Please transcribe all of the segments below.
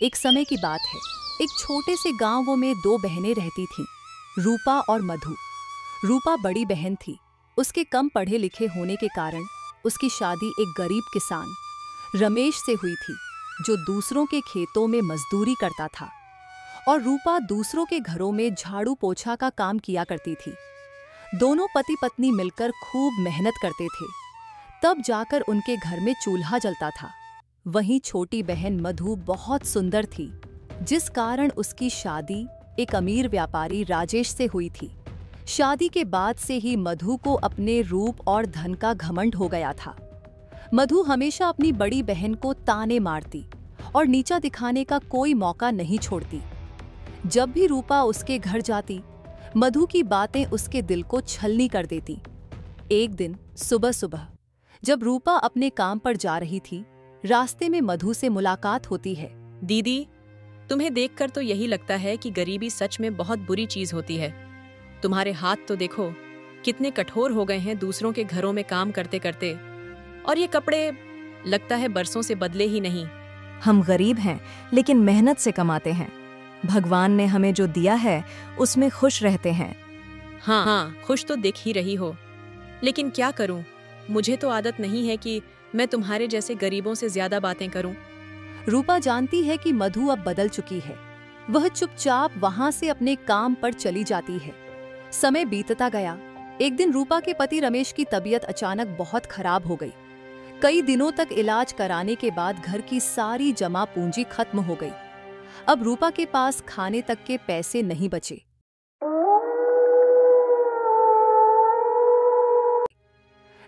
एक समय की बात है। एक छोटे से गांव में दो बहनें रहती थीं, रूपा और मधु। रूपा बड़ी बहन थी। उसके कम पढ़े लिखे होने के कारण उसकी शादी एक गरीब किसान रमेश से हुई थी, जो दूसरों के खेतों में मजदूरी करता था। और रूपा दूसरों के घरों में झाड़ू पोछा का काम किया करती थी। दोनों पति पत्नी मिलकर खूब मेहनत करते थे, तब जाकर उनके घर में चूल्हा जलता था। वहीं छोटी बहन मधु बहुत सुंदर थी, जिस कारण उसकी शादी एक अमीर व्यापारी राजेश से हुई थी। शादी के बाद से ही मधु को अपने रूप और धन का घमंड हो गया था। मधु हमेशा अपनी बड़ी बहन को ताने मारती और नीचा दिखाने का कोई मौका नहीं छोड़ती। जब भी रूपा उसके घर जाती, मधु की बातें उसके दिल को छलनी कर देती। एक दिन सुबह सुबह जब रूपा अपने काम पर जा रही थी, रास्ते में मधु से मुलाकात होती है। दीदी, तुम्हें देखकर तो यही लगता है कि गरीबी सच में बहुत बुरी चीज होती है। तुम्हारे हाथ तो देखो, कितने कठोर हो गए हैं दूसरों के घरों में काम करते करते। और ये कपड़े लगता है बरसों से बदले ही नहीं। हम गरीब हैं, लेकिन मेहनत से कमाते हैं। भगवान ने हमें जो दिया है उसमें खुश रहते हैं। हाँ, खुश तो दिख ही रही हो, लेकिन क्या करूं? मुझे तो आदत नहीं है कि मैं तुम्हारे जैसे गरीबों से ज्यादा बातें करूं। रूपा जानती है कि मधु अब बदल चुकी है। वह चुपचाप वहां से अपने काम पर चली जाती है। समय बीतता गया। एक दिन रूपा के पति रमेश की तबीयत अचानक बहुत खराब हो गई। कई दिनों तक इलाज कराने के बाद घर की सारी जमा पूंजी खत्म हो गई। अब रूपा के पास खाने तक के पैसे नहीं बचे।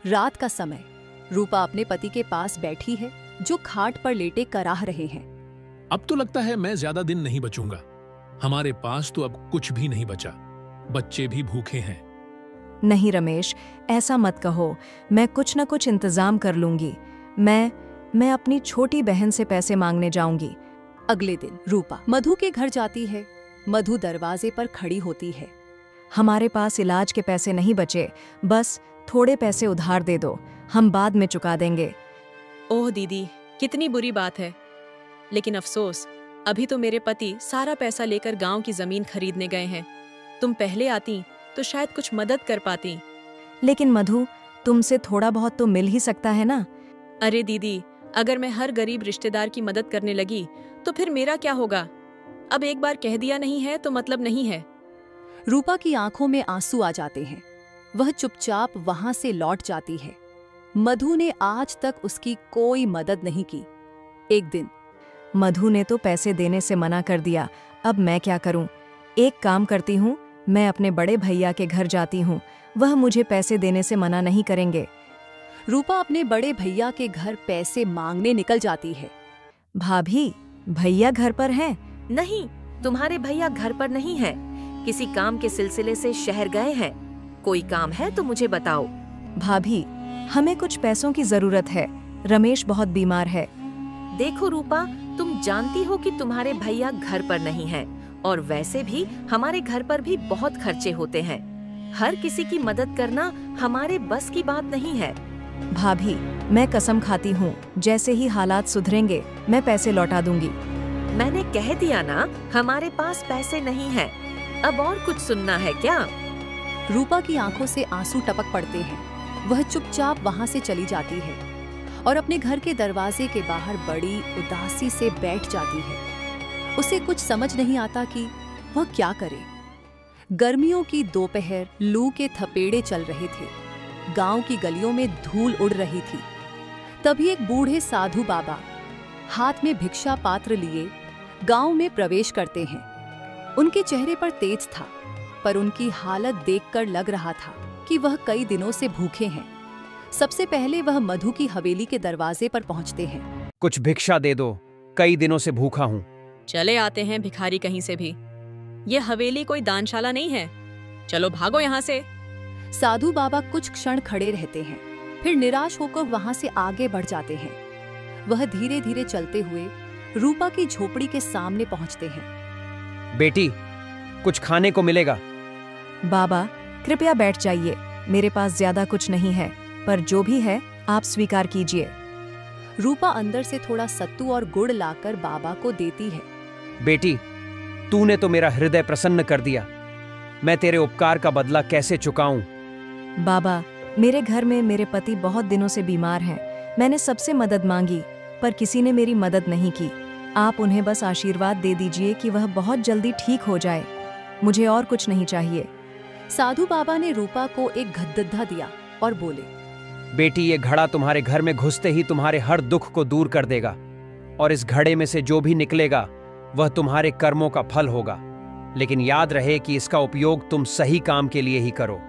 रात का समय, रूपा अपने पति के पास बैठी है, जो खाट पर लेटे कराह रहे हैं। अब तो लगता है मैं ज्यादा दिन नहीं बचूंगा। हमारे पास तो अब कुछ भी नहीं बचा, बच्चे भी भूखे हैं। नहीं रमेश, ऐसा मत कहो। मैं कुछ न कुछ इंतजाम कर लूंगी। मैं अपनी छोटी बहन से पैसे मांगने जाऊंगी। अगले दिन रूपा मधु के घर जाती है। मधु दरवाजे पर खड़ी होती है। हमारे पास इलाज के पैसे नहीं बचे, बस थोड़े पैसे उधार दे दो, हम बाद में चुका देंगे। ओह दीदी, कितनी बुरी बात है। लेकिन अफसोस, अभी तो मेरे पति सारा पैसा लेकर गांव की जमीन खरीदने गए हैं। तुम पहले आती तो शायद कुछ मदद कर पाती। लेकिन मधु, तुमसे थोड़ा बहुत तो मिल ही सकता है ना। अरे दीदी, अगर मैं हर गरीब रिश्तेदार की मदद करने लगी तो फिर मेरा क्या होगा? अब एक बार कह दिया नहीं है तो मतलब नहीं है। रूपा की आंखों में आंसू आ जाते हैं। वह चुपचाप वहां से लौट जाती है। मधु ने आज तक उसकी कोई मदद नहीं की। एक दिन मधु ने तो पैसे देने से मना कर दिया, अब मैं क्या करूं? एक काम करती हूँ, मैं अपने बड़े भैया के घर जाती हूँ, वह मुझे पैसे देने से मना नहीं करेंगे। रूपा अपने बड़े भैया के घर पैसे मांगने निकल जाती है। भाभी, भैया घर पर हैं? नहीं, तुम्हारे भैया घर पर नहीं है। किसी काम के सिलसिले से शहर गए हैं। कोई काम है तो मुझे बताओ। भाभी, हमें कुछ पैसों की जरूरत है। रमेश बहुत बीमार है। देखो रूपा, तुम जानती हो कि तुम्हारे भैया घर पर नहीं हैं, और वैसे भी हमारे घर पर भी बहुत खर्चे होते हैं। हर किसी की मदद करना हमारे बस की बात नहीं है। भाभी, मैं कसम खाती हूँ, जैसे ही हालात सुधरेंगे मैं पैसे लौटा दूंगी। मैंने कह दिया ना, हमारे पास पैसे नहीं है। अब और कुछ सुनना है क्या? रूपा की आंखों से आंसू टपक पड़ते हैं। वह चुपचाप वहां से चली जाती है और अपने घर के दरवाजे के बाहर बड़ी उदासी से बैठ जाती है। उसे कुछ समझ नहीं आता कि वह क्या करे। गर्मियों की दोपहर, लू के थपेड़े चल रहे थे। गांव की गलियों में धूल उड़ रही थी। तभी एक बूढ़े साधु बाबा हाथ में भिक्षा पात्र लिए गांव में प्रवेश करते हैं। उनके चेहरे पर तेज था, पर उनकी हालत देखकर लग रहा था कि वह कई दिनों से भूखे हैं। सबसे पहले वह मधु की हवेली के दरवाजे पर पहुंचते हैं। कुछ भिक्षा दे दो, कई दिनों से भूखा हूँ। चले आते हैं भिखारी कहीं से भी। ये हवेली कोई दानशाला नहीं है। चलो भागो यहाँ से। साधु बाबा कुछ क्षण खड़े रहते हैं, फिर निराश होकर वहां से आगे बढ़ जाते हैं। वह धीरे धीरे चलते हुए रूपा की झोपड़ी के सामने पहुंचते हैं। बेटी, कुछ खाने को मिलेगा? बाबा, कृपया बैठ जाइए। मेरे पास ज्यादा कुछ नहीं है, पर जो भी है आप स्वीकार कीजिए। रूपा अंदर से थोड़ा सत्तू और गुड़ लाकर बाबा को देती है। बेटी, तूने तो मेरा हृदय प्रसन्न कर दिया। मैं तेरे उपकार का बदला कैसे चुकाऊं? बाबा, मेरे घर में मेरे पति बहुत दिनों से बीमार हैं। मैंने सबसे मदद मांगी, पर किसी ने मेरी मदद नहीं की। आप उन्हें बस आशीर्वाद दे दीजिए कि वह बहुत जल्दी ठीक हो जाए। मुझे और कुछ नहीं चाहिए। साधु बाबा ने रूपा को एक गद्दद्धा दिया और बोले, बेटी, ये घड़ा तुम्हारे घर में घुसते ही तुम्हारे हर दुख को दूर कर देगा, और इस घड़े में से जो भी निकलेगा वह तुम्हारे कर्मों का फल होगा। लेकिन याद रहे कि इसका उपयोग तुम सही काम के लिए ही करो।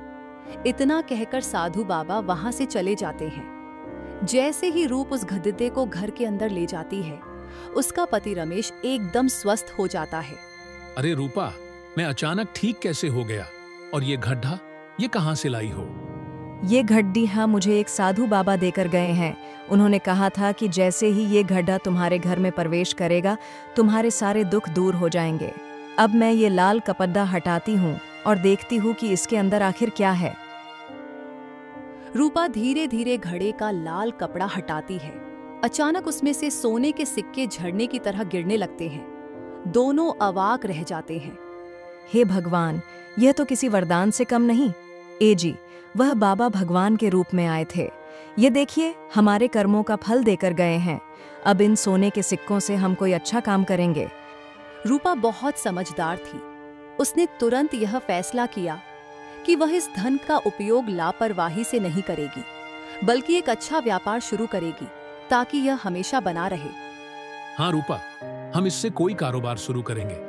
इतना कहकर साधु बाबा वहां से चले जाते हैं। जैसे ही रूप उस गद्दे को घर के अंदर ले जाती है, उसका पति रमेश एकदम स्वस्थ हो जाता है। अरे रूपा, मैं अचानक ठीक कैसे हो गया? और ये गड्ढा, ये कहां से लाई हो? ये गड्ढा मुझे एक साधु बाबा देकर गए हैं। उन्होंने कहा था कि जैसे ही ये गड्ढा तुम्हारे घर में प्रवेश करेगा, तुम्हारे सारे दुख दूर हो जाएंगे। अब मैं ये लाल कपड़ा हटाती हूँ और देखती हूँ कि इसके अंदर आखिर क्या है। रूपा धीरे धीरे घड़े का लाल कपड़ा हटाती है। अचानक उसमें से सोने के सिक्के झड़ने की तरह गिरने लगते हैं। दोनों अवाक रह जाते हैं। हे भगवान, यह तो किसी वरदान से कम नहीं। ए जी, वह बाबा भगवान के रूप में आए थे। ये देखिए, हमारे कर्मों का फल देकर गए हैं। अब इन सोने के सिक्कों से हम कोई अच्छा काम करेंगे। रूपा बहुत समझदार थी। उसने तुरंत यह फैसला किया कि वह इस धन का उपयोग लापरवाही से नहीं करेगी, बल्कि एक अच्छा व्यापार शुरू करेगी ताकि यह हमेशा बना रहे। हाँ रूपा, हम इससे कोई कारोबार शुरू करेंगे।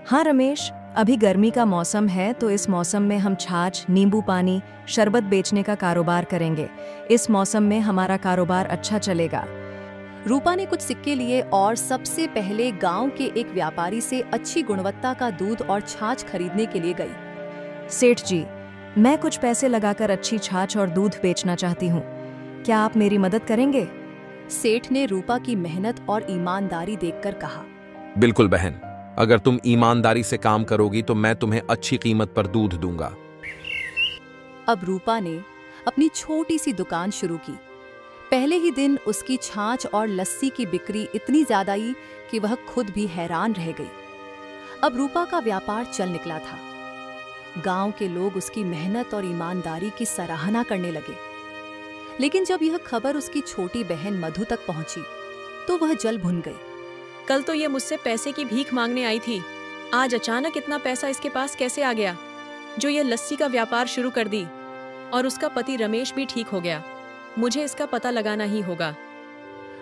हाँ रमेश, अभी गर्मी का मौसम है तो इस मौसम में हम छाछ, नींबू पानी, शरबत बेचने का कारोबार करेंगे। इस मौसम में हमारा कारोबार अच्छा चलेगा। रूपा ने कुछ सिक्के लिए और सबसे पहले गांव के एक व्यापारी से अच्छी गुणवत्ता का दूध और छाछ खरीदने के लिए गई। सेठ जी, मैं कुछ पैसे लगाकर अच्छी छाछ और दूध बेचना चाहती हूँ। क्या आप मेरी मदद करेंगे? सेठ ने रूपा की मेहनत और ईमानदारी देखकर कहा, बिल्कुल बहन, अगर तुम ईमानदारी से काम करोगी तो मैं तुम्हें अच्छी कीमत पर दूध दूंगा। अब रूपा ने अपनी छोटी सी दुकान शुरू की। पहले ही दिन उसकी छाछ और लस्सी की बिक्री इतनी ज्यादा आई कि वह खुद भी हैरान रह गई। अब रूपा का व्यापार चल निकला था। गांव के लोग उसकी मेहनत और ईमानदारी की सराहना करने लगे। लेकिन जब यह खबर उसकी छोटी बहन मधु तक पहुंची तो वह जल भुन गई। कल तो ये मुझसे पैसे की भीख मांगने आई थी, आज अचानक इतना पैसा इसके पास कैसे आ गया जो ये लस्सी का व्यापार शुरू कर दी? और उसका पति रमेश भी ठीक हो गया। मुझे इसका पता लगाना ही होगा।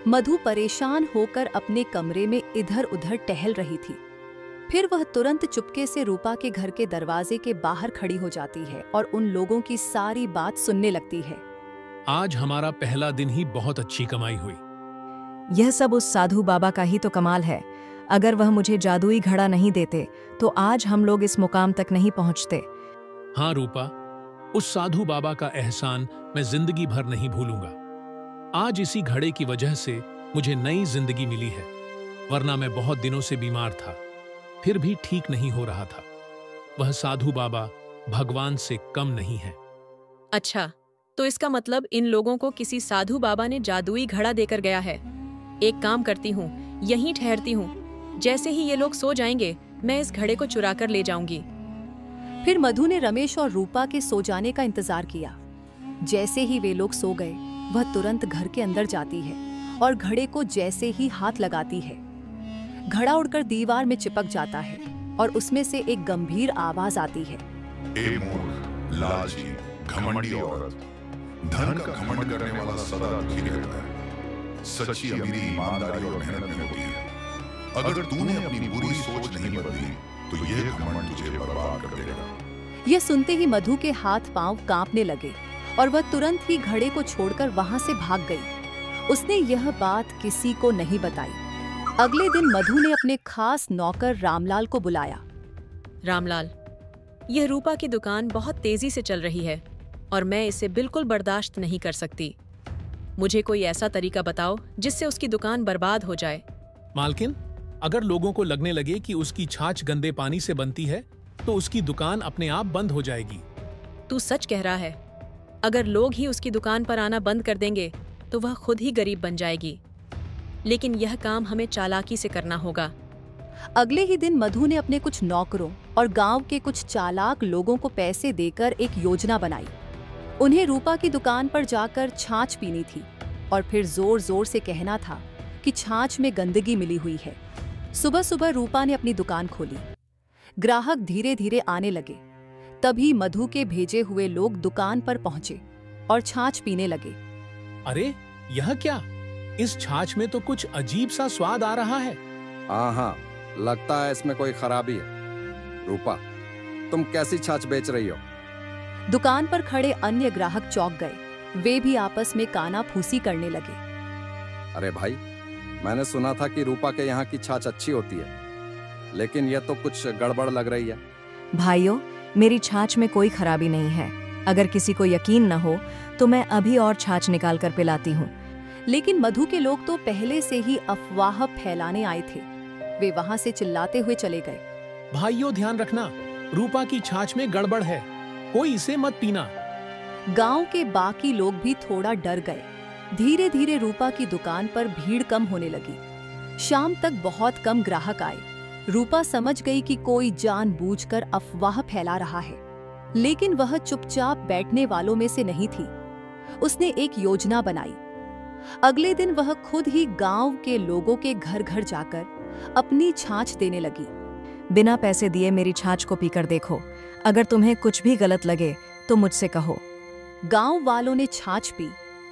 मधु परेशान होकर अपने कमरे में इधर उधर टहल रही थी। फिर वह तुरंत चुपके से रूपा के घर के दरवाजे के बाहर खड़ी हो जाती है और उन लोगों की सारी बात सुनने लगती है। आज हमारा पहला दिन ही बहुत अच्छी कमाई हुई। यह सब उस साधु बाबा का ही तो कमाल है। अगर वह मुझे जादुई घड़ा नहीं देते तो आज हम लोग इस मुकाम तक नहीं पहुंचते। हाँ रूपा, उस साधु बाबा का एहसान मैं जिंदगी भर नहीं भूलूंगा। आज इसी घड़े की वजह से मुझे नई जिंदगी मिली है, वरना मैं बहुत दिनों से बीमार था, फिर भी ठीक नहीं हो रहा था। वह साधु बाबा भगवान से कम नहीं है। अच्छा, तो इसका मतलब इन लोगों को किसी साधु बाबा ने जादुई घड़ा देकर गया है। एक काम करती हूँ, यहीं ठहरती हूँ। जैसे ही ये लोग सो जाएंगे मैं इस घड़े को चुरा कर ले जाऊंगी। फिर मधु ने रमेश और रूपा के सो जाने का इंतजार किया। जैसे ही वे लोग सो गए, वह तुरंत घर के अंदर जाती है और घड़े को जैसे ही हाथ लगाती है, घड़ा उड़कर दीवार में चिपक जाता है और उसमें से एक गंभीर आवाज आती है। ए मूर्ख, लालची, घमंडी औरत, धन का घमंड करने वाला सदा दुखी रहता है। सच्ची अमीरी ईमानदारी और मेहनत में होती है। अगर तूने अपनी बुरी सोच नहीं बदली तो यह घमंड तुझे बर्बाद कर देगा। यह सुनते ही मधु के हाथ पांव कांपने लगे और वह तुरंत ही घड़े को छोड़कर वहां से भाग गई। उसने यह बात किसी को नहीं बताई। अगले दिन मधु ने अपने खास नौकर रामलाल को बुलाया। रामलाल, यह रूपा की दुकान बहुत तेजी से चल रही है और मैं इसे बिल्कुल बर्दाश्त नहीं कर सकती। मुझे कोई ऐसा तरीका बताओ जिससे उसकी दुकान बर्बाद हो जाए। मालकिन, अगर लोगों को लगने लगे कि उसकी छाछ गंदे पानी से बनती है तो उसकी दुकान अपने आप बंद हो जाएगी। तू सच कह रहा है? अगर लोग ही उसकी दुकान पर आना बंद कर देंगे तो वह खुद ही गरीब बन जाएगी। लेकिन यह काम हमें चालाकी से करना होगा। अगले ही दिन मधु ने अपने कुछ नौकरों और गांव के कुछ चालाक लोगों को पैसे देकर एक योजना बनाई। उन्हें रूपा की दुकान पर जाकर छाछ पीनी थी और फिर जोर जोर से कहना था कि छाछ में गंदगी मिली हुई है। सुबह सुबह रूपा ने अपनी दुकान खोली। ग्राहक धीरे धीरे आने लगे। तभी मधु के भेजे हुए लोग दुकान पर पहुंचे और छाछ पीने लगे। अरे यह क्या? इस छाछ में तो कुछ अजीब सा स्वाद आ रहा है। हाँ, लगता है इसमें कोई खराबी है। रूपा, तुम कैसी छाछ बेच रही हो? दुकान पर खड़े अन्य ग्राहक चौंक गए। वे भी आपस में कानाफूसी करने लगे। अरे भाई, मैंने सुना था कि रूपा के यहाँ की छाछ अच्छी होती है, लेकिन यह तो कुछ गड़बड़ लग रही है। भाइयों, मेरी छाछ में कोई खराबी नहीं है। अगर किसी को यकीन न हो तो मैं अभी और छाछ निकाल कर पिलाती हूँ। लेकिन मधु के लोग तो पहले से ही अफवाह फैलाने आए थे। वे वहां से चिल्लाते हुए चले गए। भाइयों ध्यान रखना, रूपा की छाछ में गड़बड़ है, कोई इसे मत पीना। गांव के बाकी लोग भी थोड़ा डर गए। धीरे धीरे रूपा की दुकान पर भीड़ कम होने लगी। शाम तक बहुत कम ग्राहक आए। रूपा समझ गई कि कोई जानबूझकर अफवाह फैला रहा है, लेकिन वह चुपचाप बैठने वालों में से नहीं थी। उसने एक योजना बनाई। अगले दिन वह खुद ही गांव के लोगों के घर घर जाकर अपनी छाछ देने लगी। बिना पैसे दिए मेरी छाछ को पीकर देखो। अगर तुम्हें कुछ भी गलत लगे तो मुझसे कहो। गांव वालों ने छाछ पी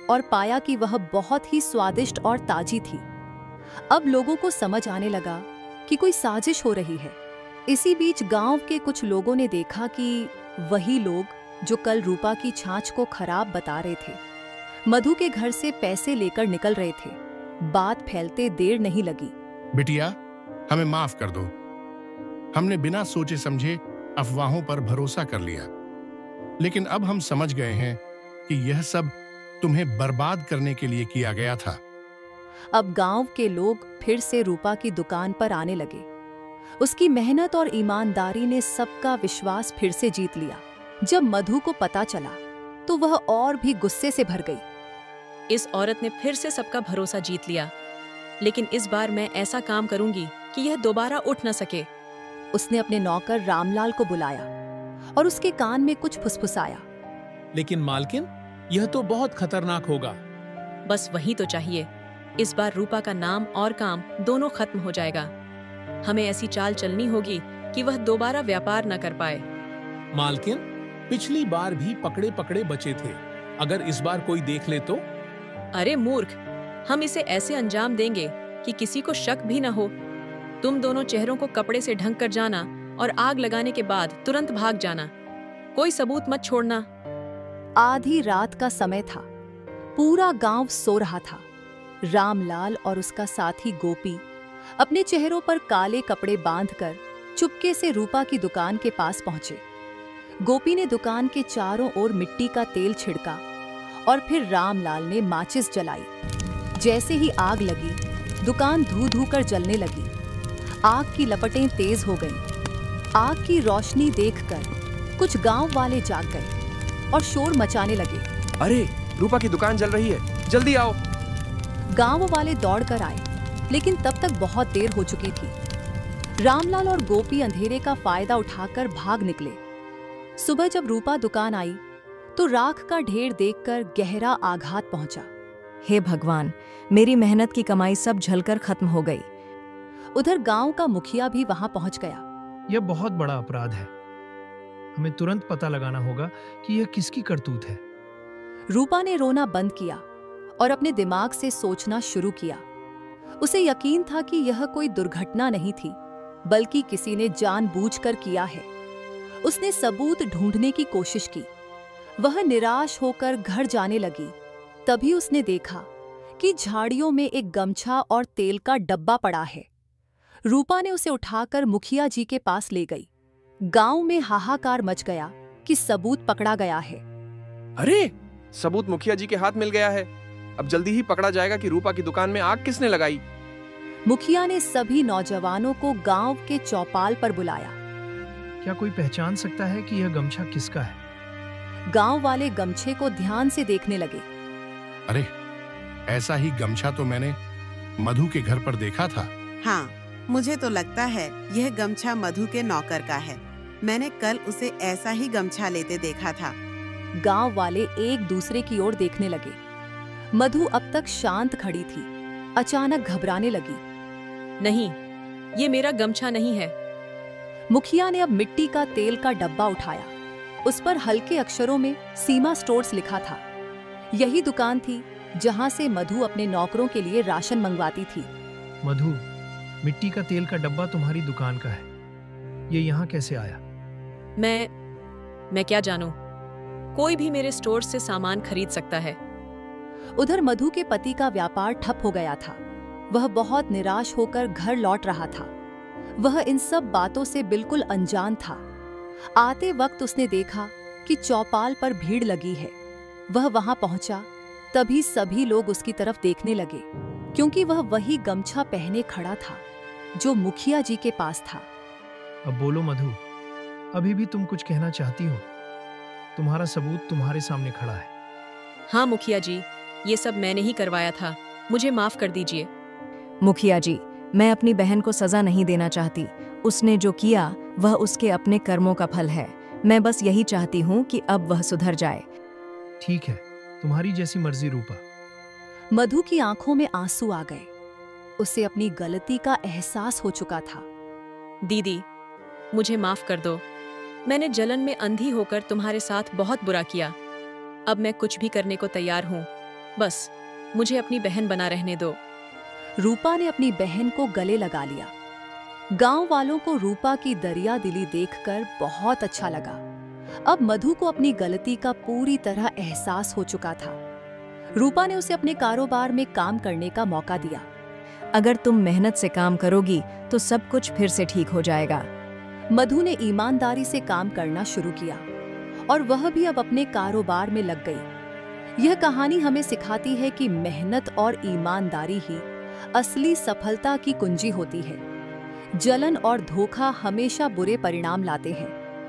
और पाया कि वह बहुत ही स्वादिष्ट और ताजी थी। अब लोगों को समझ आने लगा कि कोई साजिश हो रही है। इसी बीच गांव के कुछ लोगों ने देखा कि वही लोग जो कल रूपा की छाछ को खराब बता रहे थे, मधु के घर से पैसे लेकर निकल रहे थे। बात फैलते देर नहीं लगी। बिटिया, हमें माफ कर दो। हमने बिना सोचे समझे अफवाहों पर भरोसा कर लिया, लेकिन अब हम समझ गए हैं कि यह सब तुम्हें बर्बाद करने के लिए किया गया था। अब गांव के लोग फिर से रूपा की दुकान पर आने लगे। उसकी मेहनत और ईमानदारी ने सबका विश्वास फिर से जीत लिया। जब मधु को पता चला तो वह और भी गुस्से से भर गई। इस औरत ने फिर से सबका भरोसा जीत लिया, लेकिन इस बार मैं ऐसा काम करूंगी कि यह दोबारा उठ न सके। उसने अपने नौकर रामलाल को बुलाया और उसके कान में कुछ फुसफुसाया। लेकिन मालकिन, यह तो बहुत खतरनाक होगा। बस वही तो चाहिए। इस बार रूपा का नाम और काम दोनों खत्म हो जाएगा। हमें ऐसी चाल चलनी होगी कि वह दोबारा व्यापार न कर पाए। मालकिन, पिछली बार भी पकड़े पकड़े बचे थे। अगर इस बार कोई देख ले तो? अरे मूर्ख, हम इसे ऐसे अंजाम देंगे कि किसी को शक भी न हो। तुम दोनों चेहरों को कपड़े से ढक कर जाना और आग लगाने के बाद तुरंत भाग जाना। कोई सबूत मत छोड़ना। आधी रात का समय था। पूरा गांव सो रहा था। रामलाल और उसका साथी गोपी अपने चेहरों पर काले कपड़े बांधकर चुपके से रूपा की दुकान के पास पहुंचे। गोपी ने दुकान के चारों ओर मिट्टी का तेल छिड़का और फिर रामलाल ने माचिस जलाई। जैसे ही आग लगी, दुकान धू-धू कर जलने लगी। आग की लपटें तेज हो गईं। आग की रोशनी देखकर कुछ गांव वाले जाग गए और शोर मचाने लगे। अरे, रूपा की दुकान जल रही है, जल्दी आओ। गांव वाले दौड़कर आए, लेकिन तब तक बहुत देर हो चुकी थी। रामलाल और गोपी अंधेरे का फायदा उठाकर भाग निकले। सुबह जब रूपा दुकान आई तो राख का ढेर देखकर गहरा आघात पहुंचा। हे भगवान, मेरी मेहनत की कमाई सब जलकर खत्म हो गई। उधर गांव का मुखिया भी वहां पहुंच गया। यह बहुत बड़ा अपराध है। हमें तुरंत पता लगाना होगा कि यह किसकी करतूत है। रूपा ने रोना बंद किया और अपने दिमाग से सोचना शुरू किया। उसे यकीन था कि यह कोई दुर्घटना नहीं थी, बल्कि किसी ने जानबूझकर किया है। उसने सबूत ढूंढने की कोशिश की। वह निराश होकर घर जाने लगी। तभी उसने देखा कि झाड़ियों में एक गमछा और तेल का डब्बा पड़ा है। रूपा ने उसे उठाकर मुखिया जी के पास ले गई। गांव में हाहाकार मच गया कि सबूत पकड़ा गया है। अरे, सबूत मुखिया जी के हाथ मिल गया है। अब जल्दी ही पकड़ा जाएगा कि रूपा की दुकान में आग किसने लगाई। मुखिया ने सभी नौजवानों को गांव के चौपाल पर बुलाया। क्या कोई पहचान सकता है कि यह गमछा किसका है? गांव वाले गमछे को ध्यान से देखने लगे। अरे, ऐसा ही गमछा तो मैंने मधु के घर पर देखा था। हाँ, मुझे तो लगता है यह गमछा मधु के नौकर का है। मैंने कल उसे ऐसा ही गमछा लेते देखा था। गांव वाले एक दूसरे की ओर देखने लगे। मधु अब तक शांत खड़ी थी, अचानक घबराने लगी। नहीं, ये मेरा गमछा नहीं है। मुखिया ने अब मिट्टी का तेल का डब्बा उठाया। उस पर हल्के अक्षरों में सीमा स्टोर्स लिखा था। यही दुकान थी जहां से मधु अपने नौकरों के लिए राशन मंगवाती थी। मधु, मिट्टी का तेल का डब्बा तुम्हारी दुकान का है। ये यहाँ कैसे आया? मैं क्या जानूं? कोई भी मेरे स्टोर से सामान खरीद सकता है। उधर मधु के पति का व्यापार ठप हो गया था। वह बहुत निराश होकर घर लौट रहा था। वह इन सब बातों से बिल्कुल अनजान था। आते वक्त उसने देखा कि चौपाल पर भीड़ लगी है। वह वहां पहुंचा, तभी सभी लोग उसकी तरफ देखने लगे, क्योंकि वह वही गमछा पहने खड़ा था जो मुखिया जी के पास था। अब बोलो मधु, अभी भी तुम कुछ कहना चाहती हो? तुम्हारा सबूत तुम्हारे सामने खड़ा है। हाँ मुखिया जी, ये सब मैंने ही करवाया था। मुझे माफ कर दीजिए। मुखिया जी, मैं अपनी बहन को सजा नहीं देना चाहती। उसने जो किया वह उसके अपने कर्मों का फल है। मैं बस यही चाहती हूँ कि अब वह सुधर जाए। ठीक है, तुम्हारी जैसी मर्जी रूपा। मधु की आंखों में आंसू आ गए। उसे अपनी गलती का एहसास हो चुका था। दीदी, मुझे माफ कर दो। मैंने जलन में अंधी होकर तुम्हारे साथ बहुत बुरा किया। अब मैं कुछ भी करने को तैयार हूँ। बस मुझे अपनी बहन बना रहने दो। रूपा ने अपनी बहन को गले लगा लिया। गांव वालों को रूपा की दरिया दिली देखकर बहुत अच्छा लगा। अब मधु को अपनी गलती का पूरी तरह एहसास हो चुका था। रूपा ने उसे अपने कारोबार में काम करने का मौका दिया। अगर तुम मेहनत से काम करोगी तो सब कुछ फिर से ठीक हो जाएगा। मधु ने ईमानदारी से काम करना शुरू किया और वह भी अब अपने कारोबार में लग गई। यह कहानी हमें सिखाती है कि मेहनत और ईमानदारी ही असली सफलता की कुंजी होती है। जलन और धोखा हमेशा बुरे परिणाम लाते हैं।